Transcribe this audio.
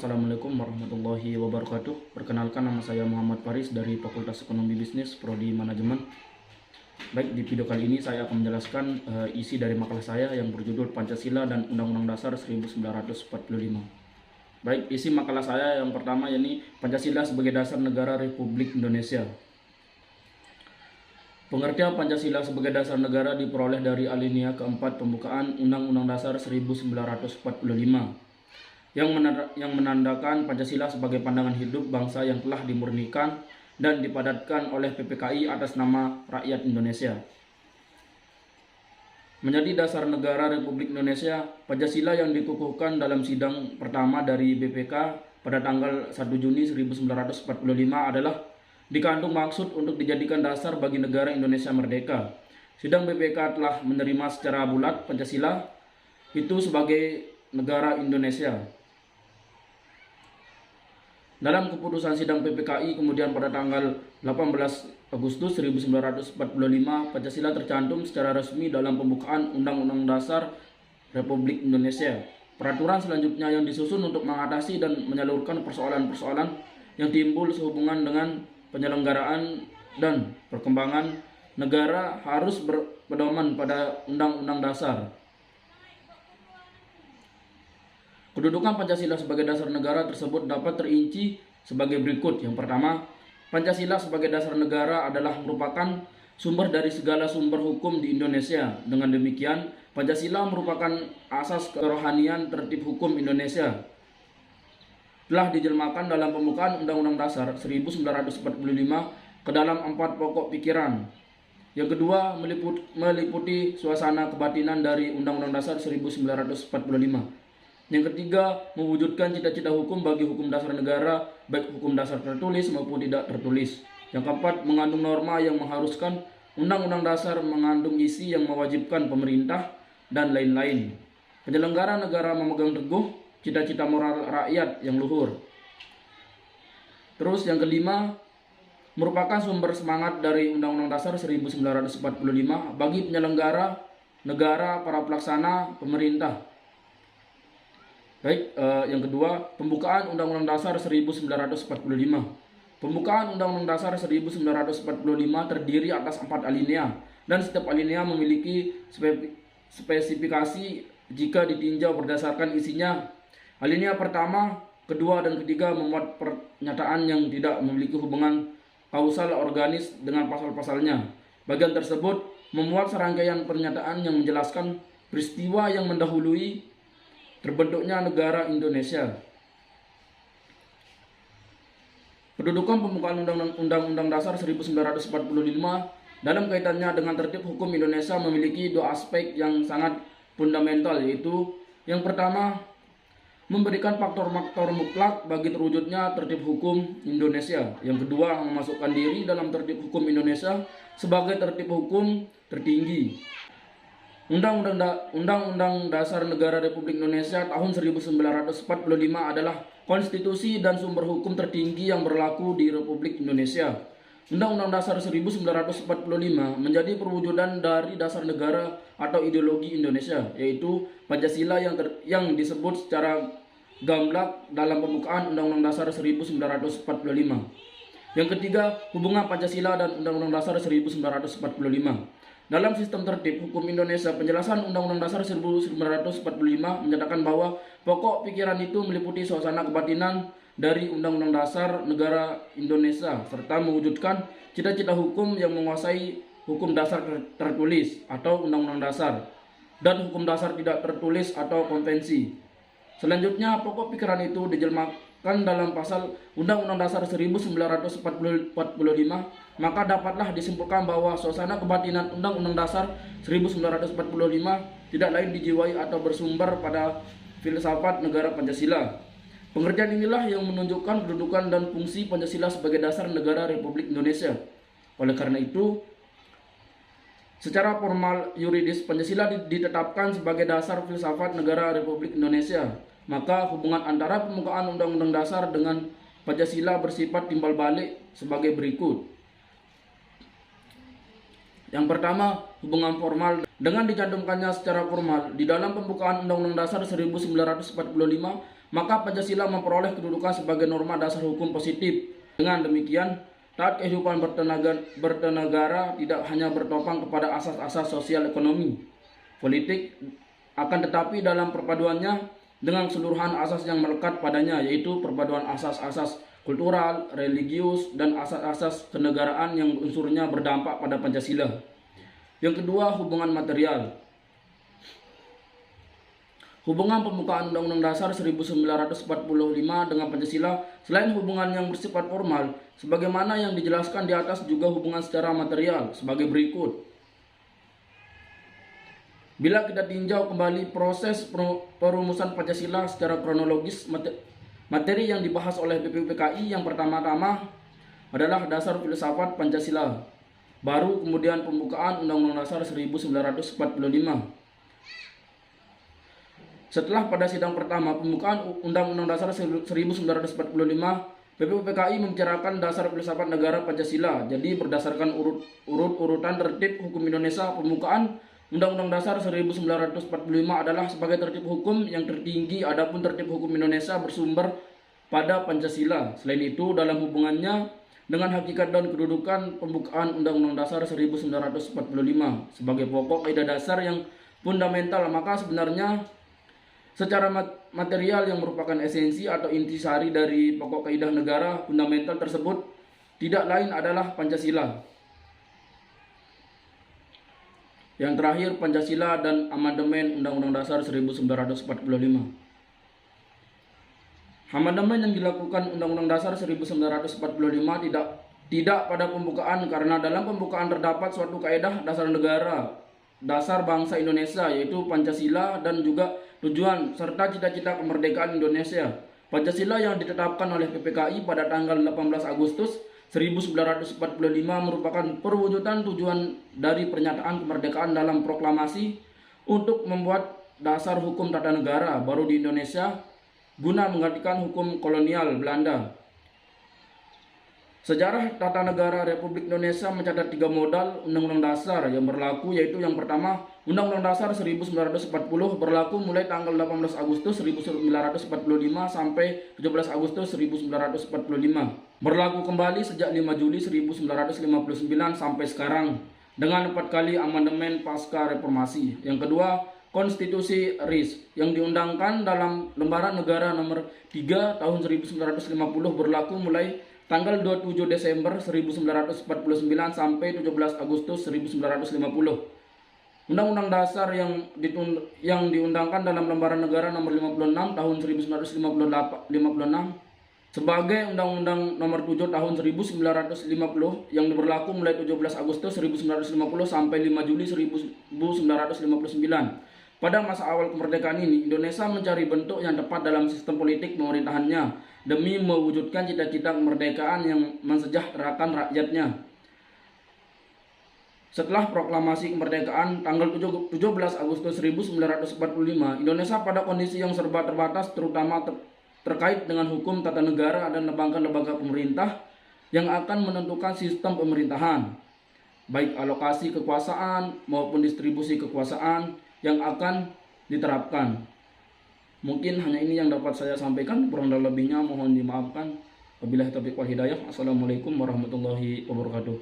Assalamualaikum warahmatullahi wabarakatuh. Perkenalkan, nama saya Muhammad Faris dari Fakultas Ekonomi Bisnis Prodi Manajemen. Baik, di video kali ini saya akan menjelaskan isi dari makalah saya yang berjudul Pancasila dan Undang-Undang Dasar 1945. Baik, isi makalah saya yang pertama yakni Pancasila sebagai dasar negara Republik Indonesia. Pengertian Pancasila sebagai dasar negara diperoleh dari alinea keempat pembukaan Undang-Undang Dasar 1945 yang menandakan Pancasila sebagai pandangan hidup bangsa yang telah dimurnikan dan dipadatkan oleh PPKI atas nama rakyat Indonesia. Menjadi dasar negara Republik Indonesia, Pancasila yang dikukuhkan dalam sidang pertama dari BPK pada tanggal 1 Juni 1945 adalah dikandung maksud untuk dijadikan dasar bagi negara Indonesia merdeka. Sidang BPK telah menerima secara bulat Pancasila itu sebagai negara Indonesia. Dalam keputusan sidang PPKI kemudian pada tanggal 18 Agustus 1945, Pancasila tercantum secara resmi dalam pembukaan Undang-Undang Dasar Republik Indonesia. Peraturan selanjutnya yang disusun untuk mengatasi dan menyalurkan persoalan-persoalan yang timbul sehubungan dengan penyelenggaraan dan perkembangan negara harus berpedoman pada Undang-Undang Dasar. Kedudukan Pancasila sebagai dasar negara tersebut dapat terinci sebagai berikut. Yang pertama, Pancasila sebagai dasar negara adalah merupakan sumber dari segala sumber hukum di Indonesia. Dengan demikian, Pancasila merupakan asas kerohanian tertib hukum Indonesia. Telah dijelmakan dalam pembukaan Undang-Undang Dasar 1945 ke dalam 4 pokok pikiran. Yang kedua, meliputi suasana kebatinan dari Undang-Undang Dasar 1945. Yang ketiga, mewujudkan cita-cita hukum bagi hukum dasar negara, baik hukum dasar tertulis maupun tidak tertulis. Yang keempat, mengandung norma yang mengharuskan Undang-Undang Dasar mengandung isi yang mewajibkan pemerintah dan lain-lain. Penyelenggara negara memegang teguh cita-cita moral rakyat yang luhur. Terus yang kelima, merupakan sumber semangat dari Undang-Undang Dasar 1945 bagi penyelenggara negara, para pelaksana pemerintah. Baik, yang kedua, pembukaan Undang-Undang Dasar 1945. Pembukaan Undang-Undang Dasar 1945 terdiri atas 4 alinea dan setiap alinea memiliki spesifikasi jika ditinjau berdasarkan isinya. Alinea pertama, kedua, dan ketiga memuat pernyataan yang tidak memiliki hubungan kausal organis dengan pasal-pasalnya. Bagian tersebut memuat serangkaian pernyataan yang menjelaskan peristiwa yang mendahului terbentuknya negara Indonesia. Kedudukan pembukaan Undang-Undang Dasar 1945 dalam kaitannya dengan tertib hukum Indonesia memiliki 2 aspek yang sangat fundamental, yaitu yang pertama, memberikan faktor-faktor mutlak bagi terwujudnya tertib hukum Indonesia. Yang kedua, memasukkan diri dalam tertib hukum Indonesia sebagai tertib hukum tertinggi. Undang-Undang Dasar Negara Republik Indonesia tahun 1945 adalah konstitusi dan sumber hukum tertinggi yang berlaku di Republik Indonesia. Undang-Undang Dasar 1945 menjadi perwujudan dari dasar negara atau ideologi Indonesia, yaitu Pancasila yang disebut secara gamblang dalam pembukaan Undang-Undang Dasar 1945. Yang ketiga, hubungan Pancasila dan Undang-Undang Dasar 1945. Dalam sistem tertib hukum Indonesia, penjelasan Undang-Undang Dasar 1945 menyatakan bahwa pokok pikiran itu meliputi suasana kebatinan dari Undang-Undang Dasar Negara Indonesia serta mewujudkan cita-cita hukum yang menguasai hukum dasar tertulis atau Undang-Undang Dasar dan hukum dasar tidak tertulis atau konvensi. Selanjutnya, pokok pikiran itu dijelmakan dalam pasal Undang-Undang Dasar 1945, maka dapatlah disimpulkan bahwa suasana kebatinan Undang-Undang Dasar 1945 tidak lain dijiwai atau bersumber pada filsafat negara Pancasila. Pengertian inilah yang menunjukkan kedudukan dan fungsi Pancasila sebagai dasar negara Republik Indonesia. Oleh karena itu, secara formal yuridis Pancasila ditetapkan sebagai dasar filsafat negara Republik Indonesia. Maka hubungan antara pembukaan Undang-Undang Dasar dengan Pancasila bersifat timbal balik sebagai berikut. Yang pertama, hubungan formal. Dengan dicantumkannya secara formal di dalam pembukaan Undang-Undang Dasar 1945, maka Pancasila memperoleh kedudukan sebagai norma dasar hukum positif. Dengan demikian, taat kehidupan bernegara tidak hanya bertopang kepada asas-asas sosial ekonomi, politik, akan tetapi dalam perpaduannya dengan keseluruhan asas yang melekat padanya, yaitu perpaduan asas-asas kultural, religius, dan asas-asas kenegaraan yang unsurnya berdampak pada Pancasila. Yang kedua, hubungan material. Hubungan pembukaan Undang-Undang Dasar 1945 dengan Pancasila selain hubungan yang bersifat formal, sebagaimana yang dijelaskan di atas, juga hubungan secara material sebagai berikut. Bila kita tinjau kembali proses perumusan Pancasila secara kronologis, materi yang dibahas oleh BPUPKI yang pertama-tama adalah dasar filsafat Pancasila. Baru kemudian pembukaan Undang-Undang Dasar 1945. Setelah pada sidang pertama pembukaan Undang-Undang Dasar 1945, BPUPKI membicarakan dasar filsafat negara Pancasila. Jadi berdasarkan urutan tertib hukum Indonesia, pembukaan Undang-Undang Dasar 1945 adalah sebagai tertib hukum yang tertinggi, adapun tertib hukum Indonesia bersumber pada Pancasila. Selain itu, dalam hubungannya dengan hakikat dan kedudukan pembukaan Undang-Undang Dasar 1945 sebagai pokok kaidah dasar yang fundamental, maka sebenarnya secara material yang merupakan esensi atau intisari dari pokok kaidah negara fundamental tersebut tidak lain adalah Pancasila. Yang terakhir, Pancasila dan amandemen Undang-Undang Dasar 1945. Amandemen yang dilakukan Undang-Undang Dasar 1945 tidak pada pembukaan, karena dalam pembukaan terdapat suatu kaidah dasar negara, dasar bangsa Indonesia, yaitu Pancasila, dan juga tujuan serta cita-cita kemerdekaan Indonesia. Pancasila yang ditetapkan oleh PPKI pada tanggal 18 Agustus 1945 merupakan perwujudan tujuan dari pernyataan kemerdekaan dalam proklamasi untuk membuat dasar hukum tata negara baru di Indonesia guna menggantikan hukum kolonial Belanda. Sejarah tata negara Republik Indonesia mencatat 3 modal Undang-Undang Dasar yang berlaku, yaitu yang pertama, Undang-Undang Dasar 1940 berlaku mulai tanggal 18 Agustus 1945 sampai 17 Agustus 1945. Berlaku kembali sejak 5 Juli 1959 sampai sekarang dengan 4 kali amandemen pasca reformasi. Yang kedua, Konstitusi RIS yang diundangkan dalam Lembaran Negara nomor 3 tahun 1950 berlaku mulai tanggal 27 Desember 1949 sampai 17 Agustus 1950. Undang-Undang Dasar yang diundangkan dalam Lembaran Negara nomor 56 tahun 1956 sebagai Undang-Undang nomor 7 tahun 1950 yang berlaku mulai 17 Agustus 1950 sampai 5 Juli 1959. Pada masa awal kemerdekaan ini, Indonesia mencari bentuk yang tepat dalam sistem politik pemerintahannya demi mewujudkan cita-cita kemerdekaan yang mensejahterakan rakyatnya. Setelah proklamasi kemerdekaan tanggal 17 Agustus 1945, Indonesia pada kondisi yang serba terbatas, terutama terkait dengan hukum tata negara dan lembaga-lembaga pemerintah yang akan menentukan sistem pemerintahan, baik alokasi kekuasaan maupun distribusi kekuasaan yang akan diterapkan. Mungkin hanya ini yang dapat saya sampaikan, kurang dan lebihnya mohon dimaafkan. Wabillahi taufiq wal hidayah. Assalamualaikum warahmatullahi wabarakatuh.